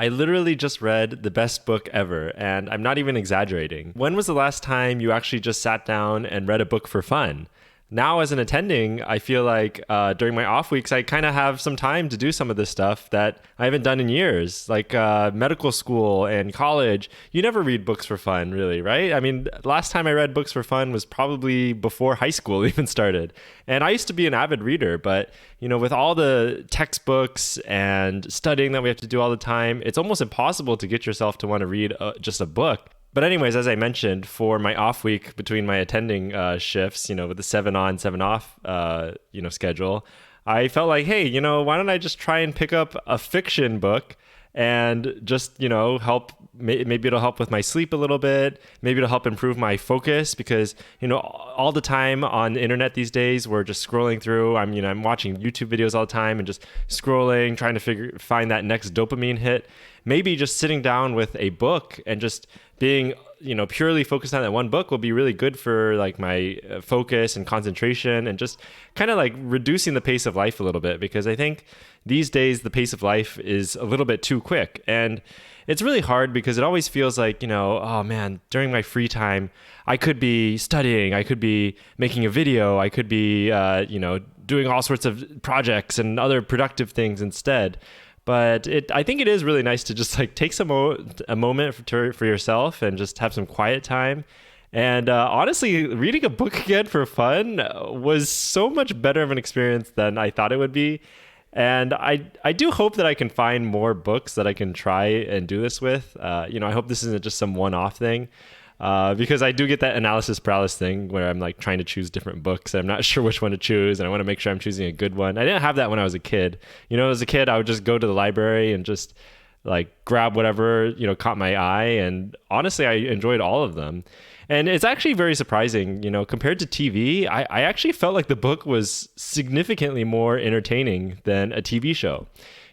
I literally just read the best book ever, and I'm not even exaggerating. When was the last time you actually just sat down and read a book for fun? Now, as an attending, I feel like during my off weeks, I kind of have some time to do some of this stuff that I haven't done in years, like medical school and college. You never read books for fun, really, right? I mean, last time I read books for fun was probably before high school even started. And I used to be an avid reader, but with all the textbooks and studying that we have to do all the time, it's almost impossible to get yourself to want to read just a book. But anyways, as I mentioned, for my off week between my attending shifts, with the 7 on, 7 off, schedule, I felt like, hey, why don't I just try and pick up a fiction book and just, help. Maybe it'll help with my sleep a little bit. Maybe it'll help improve my focus because, all the time on the internet these days, we're just scrolling through. I'm watching YouTube videos all the time and just scrolling, trying to find that next dopamine hit. Maybe just sitting down with a book and just being, purely focused on that one book will be really good for like my focus and concentration and just kind of like reducing the pace of life a little bit, because I think these days the pace of life is a little bit too quick. And it's really hard because it always feels like, oh man, during my free time, I could be studying, I could be making a video, I could be, doing all sorts of projects and other productive things instead. But I think it is really nice to just like take a moment for yourself and just have some quiet time. And honestly, reading a book again for fun was so much better of an experience than I thought it would be. And I do hope that I can find more books that I can try and do this with. I hope this isn't just some one-off thing. Because I do get that analysis paralysis thing where I'm like trying to choose different books and I'm not sure which one to choose, and I want to make sure I'm choosing a good one. I didn't have that when I was a kid. As a kid, I would just go to the library and just like grab whatever, caught my eye. And honestly, I enjoyed all of them. And it's actually very surprising, compared to TV, I actually felt like the book was significantly more entertaining than a TV show.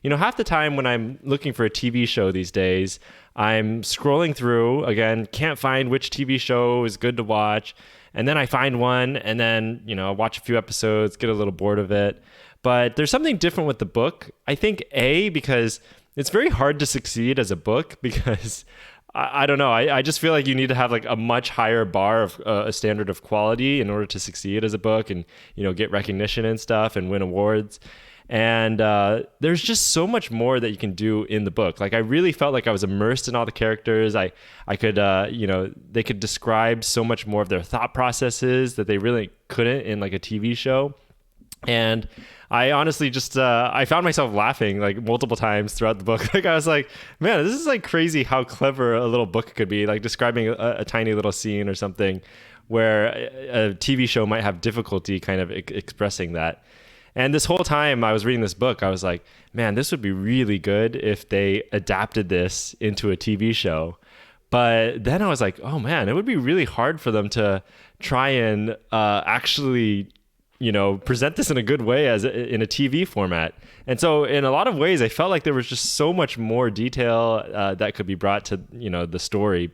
Half the time when I'm looking for a TV show these days, I'm scrolling through, again, can't find which TV show is good to watch. And then I find one and then, watch a few episodes, get a little bored of it. But there's something different with the book. I think because it's very hard to succeed as a book because I don't know. I just feel like you need to have like a much higher bar of a standard of quality in order to succeed as a book and, get recognition and stuff and win awards. And there's just so much more that you can do in the book. Like I really felt like I was immersed in all the characters. I could, they could describe so much more of their thought processes that they really couldn't in like a TV show. And I honestly just, I found myself laughing like multiple times throughout the book. Like I was like, man, this is like crazy how clever a little book could be, like describing a tiny little scene or something where a TV show might have difficulty kind of expressing that. And this whole time I was reading this book, I was like, man, this would be really good if they adapted this into a TV show. But then I was like, oh man, it would be really hard for them to try and actually, present this in a good way in a TV format. And so in a lot of ways, I felt like there was just so much more detail that could be brought to, the story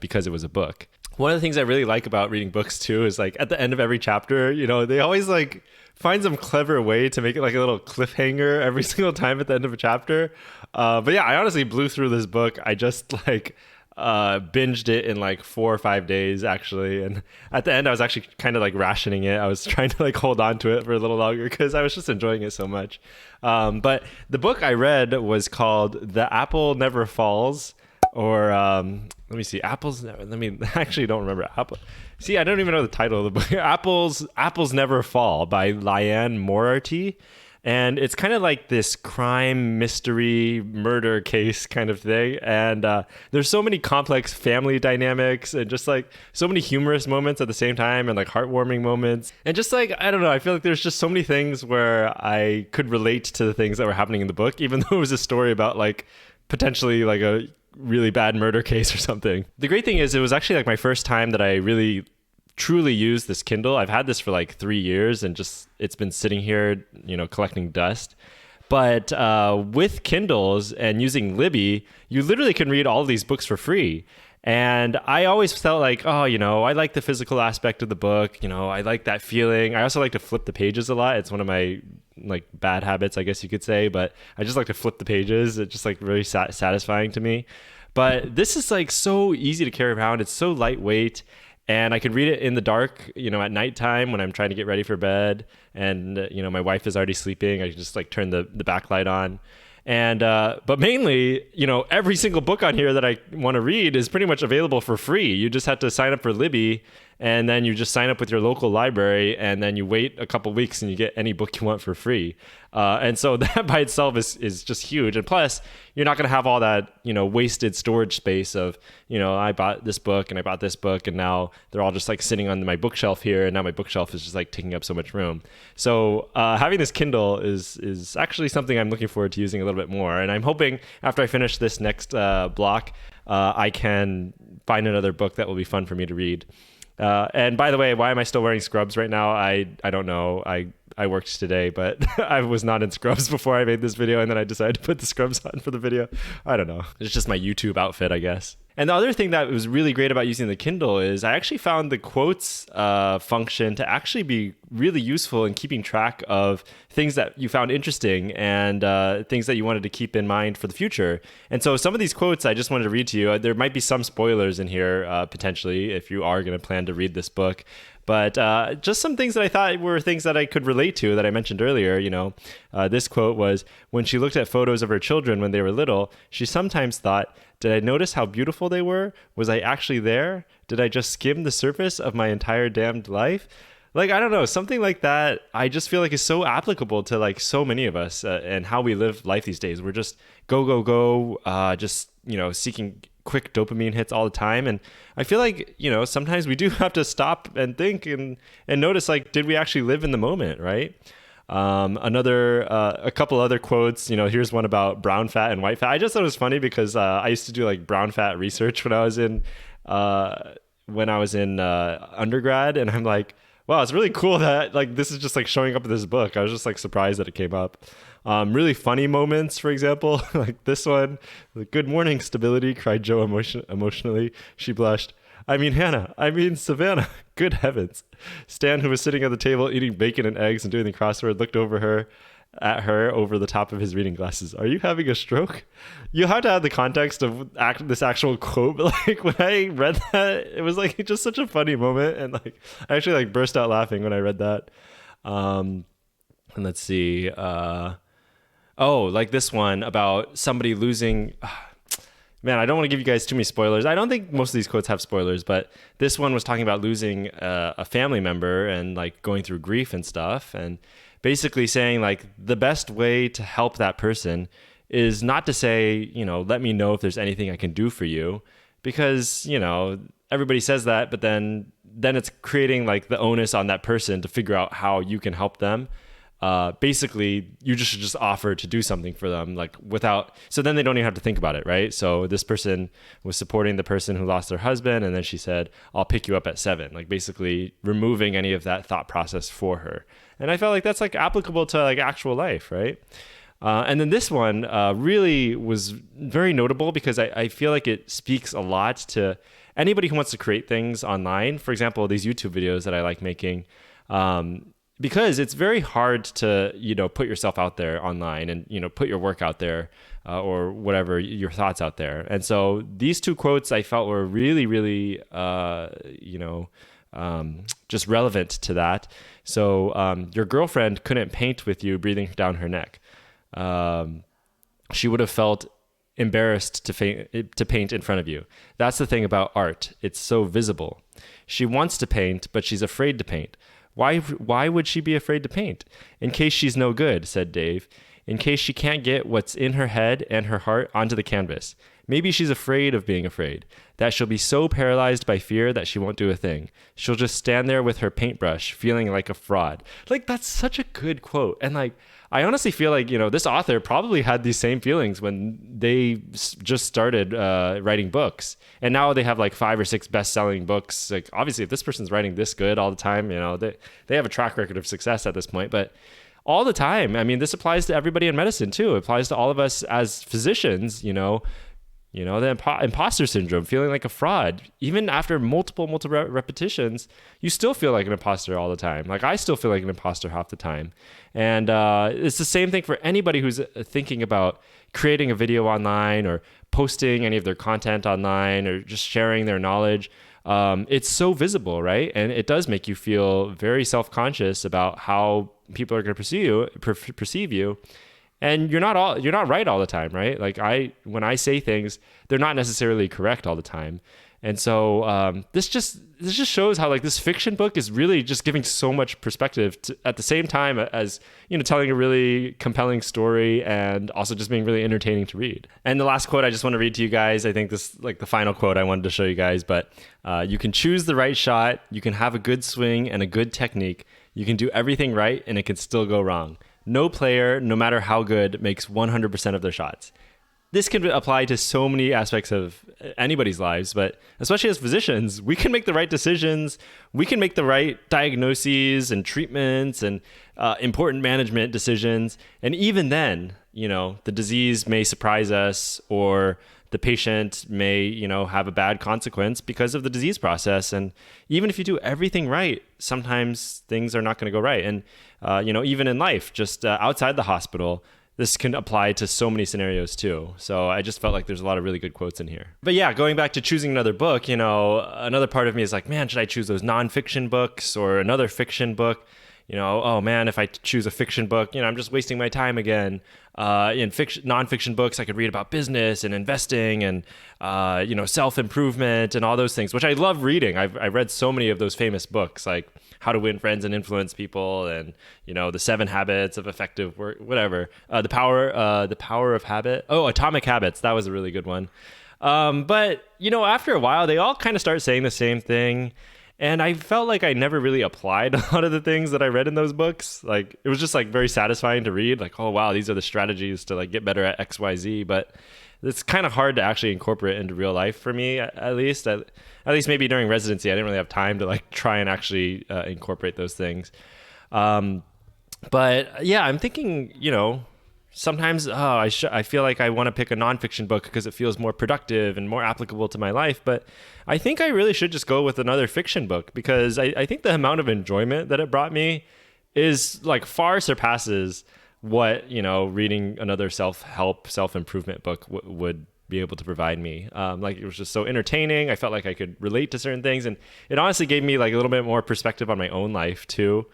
because it was a book. One of the things I really like about reading books too is like at the end of every chapter, they always like find some clever way to make it like a little cliffhanger every single time at the end of a chapter. But yeah, I honestly blew through this book. I just like binged it in like 4 or 5 days actually. And at the end, I was actually kind of like rationing it. I was trying to like hold on to it for a little longer because I was just enjoying it so much. But the book I read was called The Apple Never Falls. Or let me see, I actually don't remember. I don't even know the title of the book. Apples Never Fall by Liane Moriarty. And it's kind of like this crime, mystery, murder case kind of thing. And there's so many complex family dynamics and just like so many humorous moments at the same time and like heartwarming moments. And just like, I don't know, I feel like there's just so many things where I could relate to the things that were happening in the book, even though it was a story about like potentially like a really bad murder case or something. The great thing is it was actually like my first time that I really truly used this Kindle. I've had this for like 3 years and just it's been sitting here, collecting dust. But with Kindles and using Libby, you literally can read all of these books for free. And I always felt like, I like the physical aspect of the book. I like that feeling. I also like to flip the pages a lot. It's one of my like bad habits, I guess you could say, but I just like to flip the pages. It's just like really satisfying to me. But this is like so easy to carry around. It's so lightweight. And I could read it in the dark, at nighttime when I'm trying to get ready for bed. And, my wife is already sleeping. I can just like turn the backlight on. And, but mainly, every single book on here that I want to read is pretty much available for free. You just have to sign up for Libby, and then you just sign up with your local library, and then you wait a couple weeks and you get any book you want for free. And so that by itself is just huge. And plus, you're not going to have all that, wasted storage space of, I bought this book and I bought this book, and now they're all just like sitting on my bookshelf here, and now my bookshelf is just like taking up so much room. So having this Kindle is actually something I'm looking forward to using a little bit more. And I'm hoping after I finish this next block, I can find another book that will be fun for me to read. And by the way, why am I still wearing scrubs right now? I don't know. I worked today, but I was not in scrubs before I made this video, and then I decided to put the scrubs on for the video. I don't know. It's just my YouTube outfit, I guess. And the other thing that was really great about using the Kindle is I actually found the quotes function to actually be really useful in keeping track of things that you found interesting and things that you wanted to keep in mind for the future. And so some of these quotes I just wanted to read to you. There might be some spoilers in here potentially if you are going to plan to read this book. But just some things that I thought were things that I could relate to that I mentioned earlier. This quote was, when she looked at photos of her children when they were little, she sometimes thought, did I notice how beautiful they were? Was I actually there? Did I just skim the surface of my entire damned life? Like, I don't know, something like that I just feel like is so applicable to like so many of us and how we live life these days. We're just go, just, seeking quick dopamine hits all the time. And I feel like, sometimes we do have to stop and think and notice, like, did we actually live in the moment, right? A couple other quotes, here's one about brown fat and white fat. I just thought it was funny because I used to do like brown fat research when I was in undergrad, and I'm like, wow, it's really cool that like this is just like showing up in this book. I was just like surprised that it came up. Really funny moments, for example, like this one, "Good morning, stability," cried Joe emotionally. She blushed. "I mean Hannah, I mean Savannah." Good heavens. Stan, who was sitting at the table eating bacon and eggs and doing the crossword, looked at her over the top of his reading glasses. "Are you having a stroke?" You have to have the context of this actual quote, but like when I read that, it was like just such a funny moment, and like I actually like burst out laughing when I read that. And let's see. Like this one about somebody losing. Man, I don't want to give you guys too many spoilers. I don't think most of these quotes have spoilers, but this one was talking about losing a family member and like going through grief and stuff, and basically saying like the best way to help that person is not to say, let me know if there's anything I can do for you, because, everybody says that, but then it's creating like the onus on that person to figure out how you can help them. Basically, you should just offer to do something for them, so then they don't even have to think about it, right? So this person was supporting the person who lost their husband, and then she said, "I'll pick you up at 7," like basically removing any of that thought process for her. And I felt like that's like applicable to like actual life, right? And then this one really was very notable because I feel like it speaks a lot to anybody who wants to create things online. For example, these YouTube videos that I like making, because it's very hard to, put yourself out there online and, put your work out there or whatever, your thoughts out there. And so these two quotes I felt were really, really, just relevant to that. So your girlfriend couldn't paint with you breathing down her neck. She would have felt embarrassed to paint in front of you. That's the thing about art. It's so visible. She wants to paint, but she's afraid to paint. Why would she be afraid to paint? In case she's no good, said Dave. In case she can't get what's in her head and her heart onto the canvas. Maybe she's afraid of being afraid, that she'll be so paralyzed by fear that she won't do a thing. She'll just stand there with her paintbrush, feeling like a fraud. Like, that's such a good quote. And like, I honestly feel like, this author probably had these same feelings when they just started writing books. And now they have like 5 or 6 best-selling books. Like, obviously, if this person's writing this good all the time, they have a track record of success at this point. But all the time, I mean, this applies to everybody in medicine too. It applies to all of us as physicians, The imposter syndrome, feeling like a fraud. Even after multiple repetitions, you still feel like an imposter all the time. Like I still feel like an imposter half the time. And it's the same thing for anybody who's thinking about creating a video online or posting any of their content online or just sharing their knowledge. It's so visible, right? And it does make you feel very self-conscious about how people are going to perceive you. And you're not right all the time, right? Like when I say things, they're not necessarily correct all the time. And so this just shows how like this fiction book is really just giving so much perspective at the same time as telling a really compelling story and also just being really entertaining to read. And the last quote I just want to read to you guys, I think this like the final quote I wanted to show you guys, but you can choose the right shot, you can have a good swing and a good technique, you can do everything right and it can still go wrong. No player, no matter how good, makes 100% of their shots. This can apply to so many aspects of anybody's lives, but especially as physicians, we can make the right decisions. We can make the right diagnoses and treatments and important management decisions. And even then, the disease may surprise us or the patient may, have a bad consequence because of the disease process. And even if you do everything right, sometimes things are not going to go right. And, even in life, just outside the hospital, this can apply to so many scenarios too. So I just felt like there's a lot of really good quotes in here. But yeah, going back to choosing another book, another part of me is like, man, should I choose those nonfiction books or another fiction book? Oh man, if I choose a fiction book, I'm just wasting my time again. In nonfiction books, I could read about business and investing and, self-improvement and all those things, which I love reading. I read so many of those famous books, like How to Win Friends and Influence People and, the 7 Habits of Effective Work, whatever. The Power of Habit. Oh, Atomic Habits. That was a really good one. But, after a while, they all kind of start saying the same thing. And I felt like I never really applied a lot of the things that I read in those books. Like, it was just like very satisfying to read. Like, oh, wow, these are the strategies to like get better at X, Y, Z. But it's kind of hard to actually incorporate into real life for me, at least. At least maybe during residency, I didn't really have time to like try and actually incorporate those things. But yeah, I'm thinking, sometimes I feel like I want to pick a nonfiction book because it feels more productive and more applicable to my life. But I think I really should just go with another fiction book because I think the amount of enjoyment that it brought me is like far surpasses what, reading another self-help, self-improvement book would be able to provide me. Like it was just so entertaining. I felt like I could relate to certain things, and it honestly gave me like a little bit more perspective on my own life too.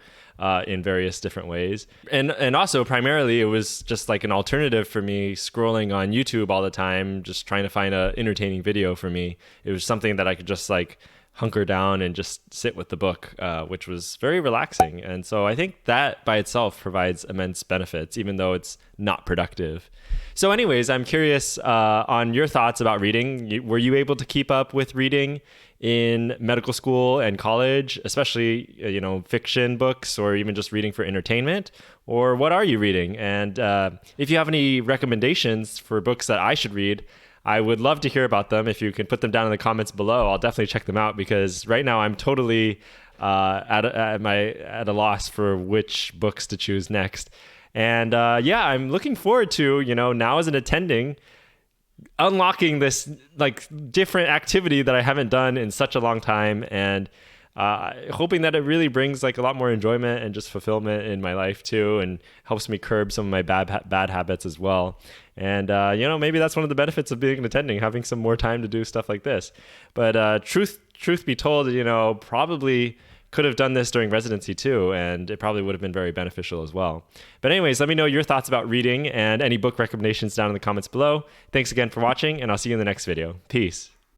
In various different ways. And also primarily it was just like an alternative for me scrolling on YouTube all the time, just trying to find an entertaining video for me. It was something that I could just like hunker down and just sit with the book, which was very relaxing. And so I think that by itself provides immense benefits, even though it's not productive. So anyways, I'm curious on your thoughts about reading. Were you able to keep up with reading in medical school and college, especially, fiction books or even just reading for entertainment? Or what are you reading? And if you have any recommendations for books that I should read, I would love to hear about them. If you can put them down in the comments below, I'll definitely check them out because right now I'm totally at a loss for which books to choose next. And I'm looking forward to, now as an attending, unlocking this like different activity that I haven't done in such a long time, and hoping that it really brings like a lot more enjoyment and just fulfillment in my life too, and helps me curb some of my bad habits as well. And maybe that's one of the benefits of being an attending, having some more time to do stuff like this. But truth be told, probably could have done this during residency too, and it probably would have been very beneficial as well. But anyways, let me know your thoughts about reading and any book recommendations down in the comments below. Thanks again for watching, and I'll see you in the next video. Peace.